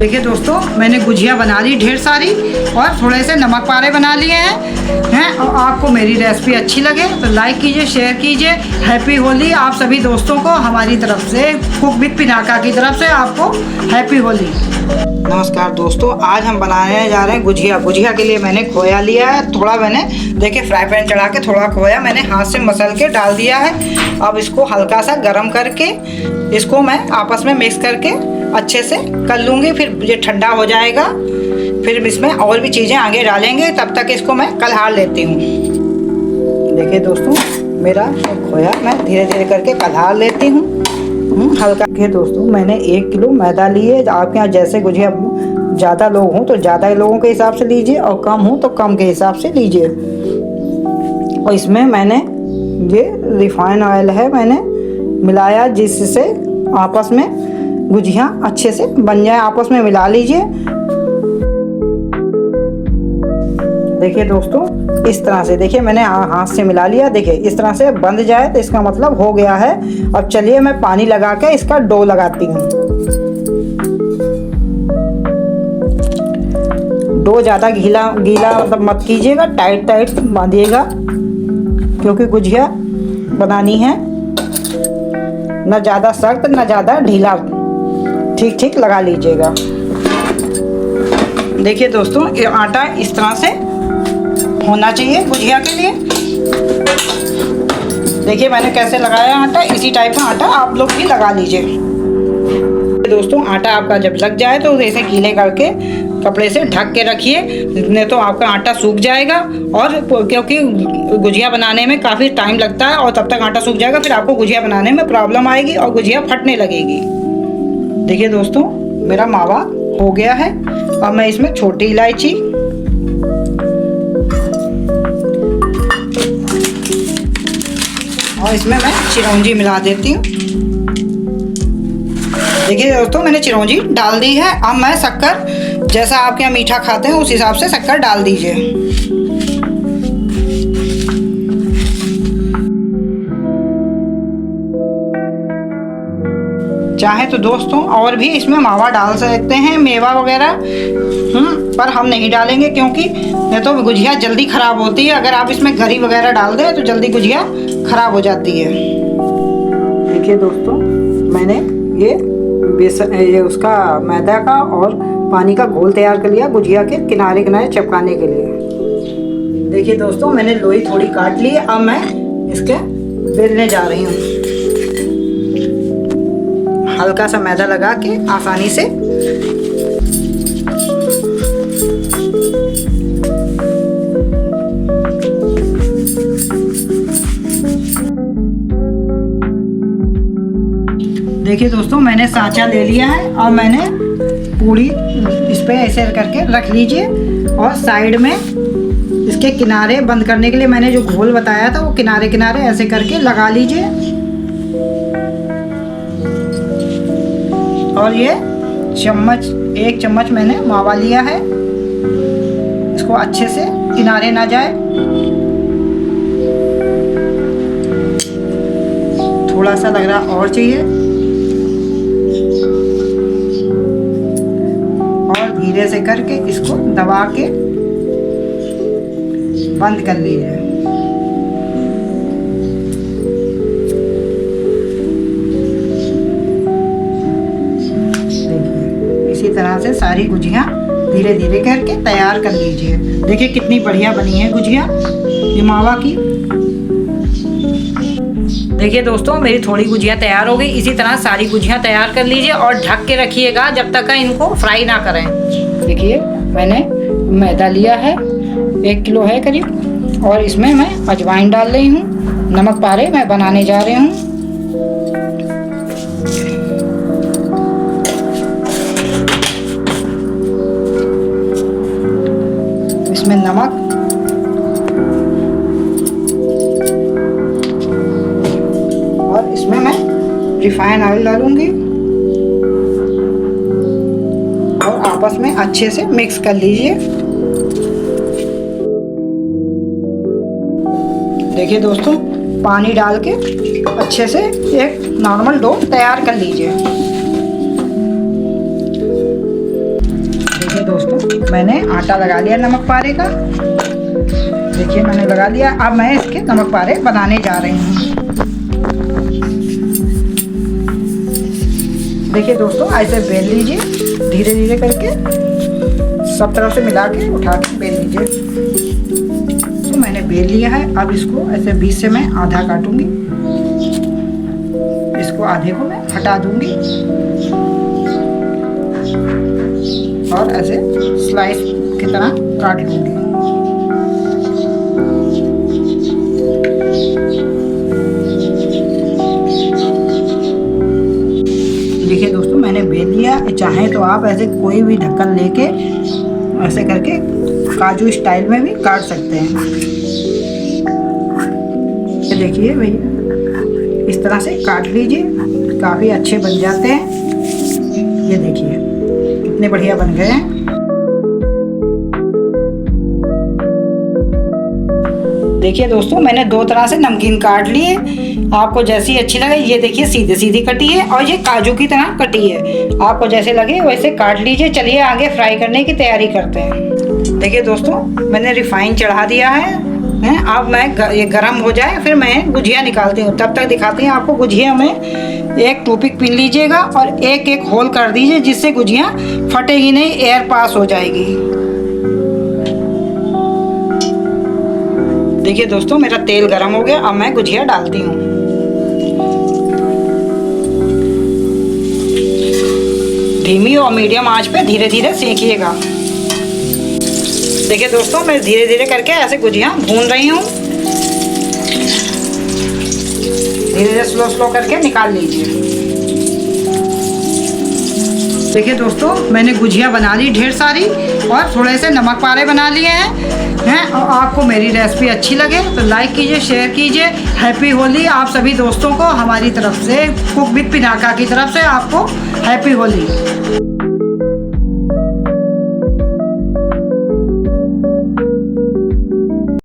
देखिए दोस्तों, मैंने गुजिया बना ली ढेर सारी और थोड़े से नमक पारे बना लिए हैं। और आपको मेरी रेसिपी अच्छी लगे तो लाइक कीजिए, शेयर कीजिए। हैप्पी होली आप सभी दोस्तों को हमारी तरफ से, कुक विद पिनाका की तरफ से आपको हैप्पी होली। नमस्कार दोस्तों, आज हम बनाने जा रहे हैं गुजिया। गुजिया के लिए मैंने खोया लिया है थोड़ा। मैंने देखिए फ्राई पैन चढ़ा के थोड़ा खोया मैंने हाथ से मसल के डाल दिया है। अब इसको हल्का सा गर्म करके इसको मैं आपस में मिक्स करके अच्छे से कर लूँगी। फिर ये ठंडा हो जाएगा, फिर इसमें और भी चीज़ें आगे डालेंगे। तब तक इसको मैं कलहार लेती हूँ। देखिए दोस्तों, मेरा खोया मैं धीरे धीरे करके कलहार लेती हूँ हल्का। देखिए दोस्तों, मैंने 1 किलो मैदा लिए। आपके यहाँ जैसे गुजिया ज़्यादा लोग हों तो ज़्यादा लोगों के हिसाब से लीजिए, और कम हो तो कम के हिसाब से लीजिए। और इसमें मैंने ये रिफाइन ऑयल है मैंने मिलाया, जिससे आपस में गुजिया अच्छे से बन जाए। आपस में मिला लीजिए। देखिए दोस्तों, इस तरह से देखिए मैंने हाथ से मिला लिया। देखिए इस तरह से बंध जाए तो इसका मतलब हो गया है। अब चलिए मैं पानी लगा के इसका डो लगाती हूँ। डो ज़्यादा गीला मतलब मत कीजिएगा, टाइट टाइट बांधिएगा, क्योंकि गुजिया बनानी है। न ज़्यादा सख्त न ज़्यादा ढीला, ठीक ठीक लगा लीजिएगा। देखिए दोस्तों, ये आटा इस तरह से होना चाहिए गुजिया के लिए। देखिए मैंने कैसे लगाया आटा, इसी टाइप का आटा आप लोग भी लगा लीजिए। दोस्तों, आटा आपका जब लग जाए तो ऐसे गीले करके कपड़े से ढक के रखिए, नहीं तो आपका आटा सूख जाएगा। और क्योंकि गुजिया बनाने में काफ़ी टाइम लगता है, और तब तक आटा सूख जाएगा, फिर आपको गुजिया बनाने में प्रॉब्लम आएगी और गुजिया फटने लगेगी। देखिए दोस्तों, मेरा मावा हो गया है। अब मैं इसमें छोटी इलायची, और इसमें मैं चिरौंजी मिला देती हूँ। देखिए दोस्तों, मैंने चिरौंजी डाल दी है। अब मैं शक्कर, जैसा आपके यहाँ मीठा खाते हैं उस हिसाब से शक्कर डाल दीजिए। चाहे तो दोस्तों और भी इसमें मावा डाल सकते हैं, मेवा वगैरह, पर हम नहीं डालेंगे, क्योंकि नहीं तो गुजिया जल्दी ख़राब होती है। अगर आप इसमें गरी वगैरह डाल दें तो जल्दी गुजिया ख़राब हो जाती है। देखिए दोस्तों, मैंने ये उसका मैदा का और पानी का घोल तैयार कर लिया गुजिया के किनारे किनारे चिपकाने के लिए। देखिए दोस्तों, मैंने लोई थोड़ी काट ली। अब मैं इसके बेलने जा रही हूँ। हल्का सा मैदा लगा के आसानी से। देखिए दोस्तों, मैंने सांचा ले लिया है और मैंने पूरी इस पे ऐसे करके रख लीजिए। और साइड में इसके किनारे बंद करने के लिए मैंने जो घोल बताया था वो किनारे किनारे ऐसे करके लगा लीजिए। और ये 1 चम्मच मैंने मावा लिया है। इसको अच्छे से किनारे ना जाए, थोड़ा सा लग रहा और चाहिए। और धीरे से करके इसको दबा के बंद कर लीजिए। इसी तरह से सारी गुजिया धीरे धीरे करके तैयार कर लीजिए। देखिए कितनी बढ़िया बनी है गुजिया ये मावा की। देखिए दोस्तों, मेरी थोड़ी गुजिया तैयार हो गई। इसी तरह सारी गुजिया तैयार कर लीजिए और ढक के रखिएगा जब तक इनको फ्राई ना करें। देखिए मैंने मैदा लिया है, 1 किलो है करीब, और इसमें मैं अजवाइन डाल रही हूँ। नमक पारे मैं बनाने जा रही हूँ। इसमें नमक, और इसमें मैं रिफाइन ऑयल डालूंगी और आपस में अच्छे से मिक्स कर लीजिए। देखिए दोस्तों, पानी डाल के अच्छे से एक नॉर्मल डो तैयार कर लीजिए। मैंने आटा लगा लिया नमक पारे का। देखिए मैंने लगा लिया। अब मैं इसके नमक पारे बनाने जा रही हूँ। देखिए दोस्तों, ऐसे बेल लीजिए धीरे धीरे करके, सब तरफ से मिला के उठा के बेल लीजिए। तो मैंने बेल लिया है। अब इसको ऐसे बीच से मैं आधा काटूंगी, इसको आधे को मैं हटा दूंगी और ऐसे स्लाइस की तरह काट लूंगी। देखिए दोस्तों, मैंने बेल लिया। चाहे तो आप ऐसे कोई भी ढक्कन लेके ऐसे करके काजू स्टाइल में भी काट सकते हैं। ये देखिए भैया, इस तरह से काट लीजिए, काफ़ी अच्छे बन जाते हैं। ये देखिए कितने बढ़िया बन गए हैं। देखिए दोस्तों, मैंने दो तरह से नमकीन काट लिए, आपको जैसी अच्छी लगे। ये देखिए सीधी सीधी कटी है और ये काजू की तरह कटी है, आपको जैसे लगे वैसे काट लीजिए। चलिए आगे फ्राई करने की तैयारी करते हैं। देखिए दोस्तों, मैंने रिफाइन चढ़ा दिया है। अब मैं ये गरम हो जाए फिर मैं गुजिया निकालती हूँ। तब तक दिखाती हूँ आपको। गुजिया में एक टूथपिक पिन लीजिएगा और एक एक होल कर दीजिए, जिससे गुजिया फटेगी नहीं, एयर पास हो जाएगी। देखिए दोस्तों, मेरा तेल गरम हो गया। अब मैं गुजिया डालती हूँ। धीमी और मीडियम आंच पे धीरे धीरे सेकिएगा। देखिए दोस्तों, मैं धीरे धीरे करके ऐसे गुजिया भून रही हूँ। धीरे धीरे स्लो स्लो करके निकाल लीजिए। देखिए दोस्तों, मैंने गुजिया बना ली ढेर सारी और थोड़े से नमक पारे बना लिए हैं। और आपको मेरी रेसिपी अच्छी लगे तो लाइक कीजिए, शेयर कीजिए। हैप्पी होली आप सभी दोस्तों को हमारी तरफ से, कुक विद पिनाका की तरफ से आपको हैप्पी होली।